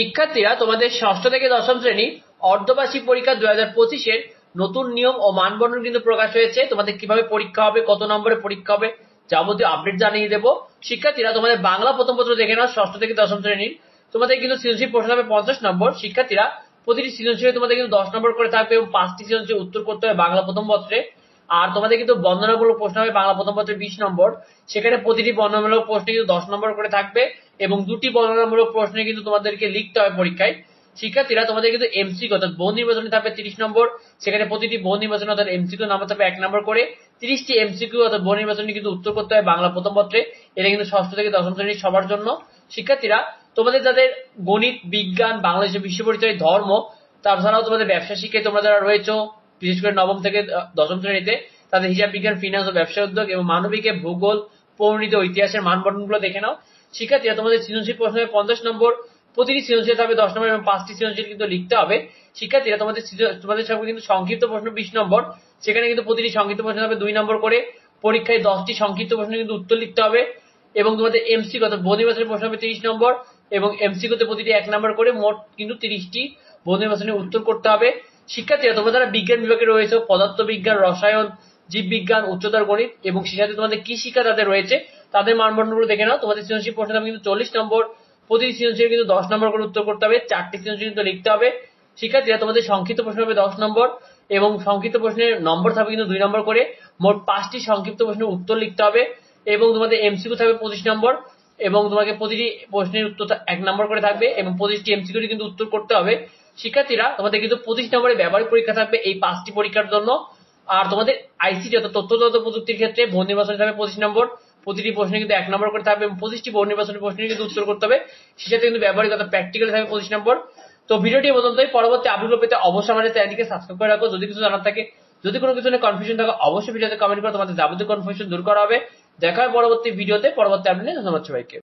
শিক্ষার্থীরা, তোমাদের ষষ্ঠ থেকে দশম শ্রেণী অর্ধবার্ষিক পরীক্ষা 2025-এর নতুন নিয়ম ও মানবন্ধন কিন্তু প্রকাশ হয়েছে। তোমাদের কিভাবে পরীক্ষা হবে, কত নম্বরে পরীক্ষা হবে, যাবতীয় আপডেট জানিয়ে দেবো। শিক্ষার্থীরা, তোমাদের বাংলা প্রথম পত্র দেখে নাও, ষষ্ঠ থেকে দশম শ্রেণীর। তোমাদের কিন্তু সৃজনশীল প্রশ্ন হবে 50 নম্বর। শিক্ষার্থীরা, প্রতিটি সৃজনশীলে তোমাদের কিন্তু 10 নম্বর করে থাকবে এবং 5টি সৃজনশীল উত্তর করতে হবে বাংলা প্রথম পত্রে। আর তোমাদের কিন্তু বর্ণনামূলক প্রশ্ন হবে বাংলা প্রথম পত্রে 20 নম্বর। সেখানে প্রতিটি বর্ণনামূলক প্রশ্নে কিন্তু 10 নম্বর করে থাকবে এবং দুটি বর্ণনামূলক প্রশ্নে কিন্তু তোমাদেরকে লিখতে হবে পরীক্ষায়। শিক্ষার্থীরা, তোমাদের কিন্তু এমসিকিউ অর্থাৎ বহু নির্বাচনী থাকবে 30 নম্বর। সেখানে প্রতিটি বহু নির্বাচনী অর্থাৎ এমসিকিউ নাম্বার থাকবে 1 নম্বর করে। 30টি এমসিকিউ অর্থাৎ বহু নির্বাচনী কিন্তু উত্তর করতে হবে বাংলা প্রথম পত্রে। এটা কিন্তু ষষ্ঠ থেকে দশম শ্রেণীর সবার জন্য। শিক্ষার্থীরা, তোমাদের যাদের গণিত, বিজ্ঞান, বাংলাদেশ, বিশ্ব পরিচয়, ধর্ম, তাছাড়াও তোমাদের ব্যবসা শিক্ষায় তোমরা যারা রয়েছে, বিশেষ করে নবম থেকে দশম শ্রেণীতে, তাদের হিসাব বিজ্ঞান, ফিনান্স ও ব্যবসা উদ্যোগ এবং মানবিকে ভূগোল, পৌরনীতি ও ইতিহাসের মানবন্ধনগুলো দেখে নাও। শিক্ষার্থীরা, তোমাদের সৃজনশীল প্রশ্ন হবে 50 নম্বর। প্রতিটি সৃজনশীল থাকবে 10 নম্বর এবং 5টি সৃজনশীল কিন্তু লিখতে হবে। শিক্ষার্থীরা, তোমাদের সঙ্গে কিন্তু সংক্ষিপ্ত প্রশ্ন 20 নম্বর। সেখানে কিন্তু প্রতিটি সংক্ষিপ্ত প্রশ্ন হবে 2 নম্বর করে। পরীক্ষায় 10টি সংক্ষিপ্ত প্রশ্ন কিন্তু উত্তর লিখতে হবে এবং তোমাদের এমসিকিউ অর্থাৎ বহু নির্বাচনী প্রশ্ন হবে 30 নম্বর এবং এমসিকিউতে প্রতিটি 1 নম্বর করে। মোট কিন্তু 30টি বহু নির্বাচনী উত্তর করতে হবে। শিক্ষার্থীরা, তোমরা যারা বিজ্ঞান বিভাগে রয়েছে, পদার্থবিজ্ঞান, রসায়ন, জীববিজ্ঞান, উচ্চতর গণিত এবং সেই সাথে তোমাদের কি শিক্ষা যাদের রয়েছে, তাদের মানবন্ধনগুলো দেখে নাও। তোমাদের সৃজনশীল প্রশ্ন হবে কিন্তু 40 নম্বর। প্রতিটি সৃজনশীল কিন্তু 10 নম্বর করে উত্তর করতে হবে। 4টি সৃজনশীল কিন্তু লিখতে হবে। শিক্ষার্থীরা, তোমাদের সংক্ষিপ্ত প্রশ্ন হবে 10 নম্বর এবং সংক্ষিপ্ত প্রশ্নের নম্বর থাকবে কিন্তু 2 নম্বর করে। মোট 5টি সংক্ষিপ্ত প্রশ্নের উত্তর লিখতে হবে এবং তোমাদের এমসিকিউ থাকবে 25 নম্বর এবং তোমাকে প্রতিটি প্রশ্নের উত্তর 1 নম্বর করে থাকবে এবং 25টি এমসিকিউ কিন্তু উত্তর করতে হবে। শিক্ষার্থীরা, তোমাদের কিন্তু 25 নম্বরের ব্যবহারিক পরীক্ষা থাকবে এই 5টি পরীক্ষার জন্য। আর তোমাদের আইসিটি অর্থাৎ তথ্য যোগাযোগ প্রযুক্তির ক্ষেত্রে বহু নির্বাচনী থাকবে 25 নম্বর। প্রতিটি প্রশ্নে কিন্তু 1 নম্বর করে থাকবে এবং 25টি বহু নির্বাচনী প্রশ্নের কিন্তু উত্তর করতে হবে। সেটাতে কিন্তু ব্যবহারিক অর্থাৎ প্র্যাকটিক্যালি থাকবে 25 নম্বর। তো ভিডিওটি পর্যন্তই। পরবর্তী আপডেট পেতে অবশ্যই আমাদের চ্যানেলটিকে সাবস্ক্রাইব করে রাখো। যদি কিছু জানার থাকে, যদি কোনো কিছু নিয়ে কনফিউশন থাকে, অবশ্যই ভিডিওতে কমেন্ট করে তোমাদের যাবতীয় কনফিউশন দূর করা হবে। দেখা হয় পরবর্তী ভিডিওতে, পরবর্তী আপডেটে। ধন্যবাদ সবাইকে।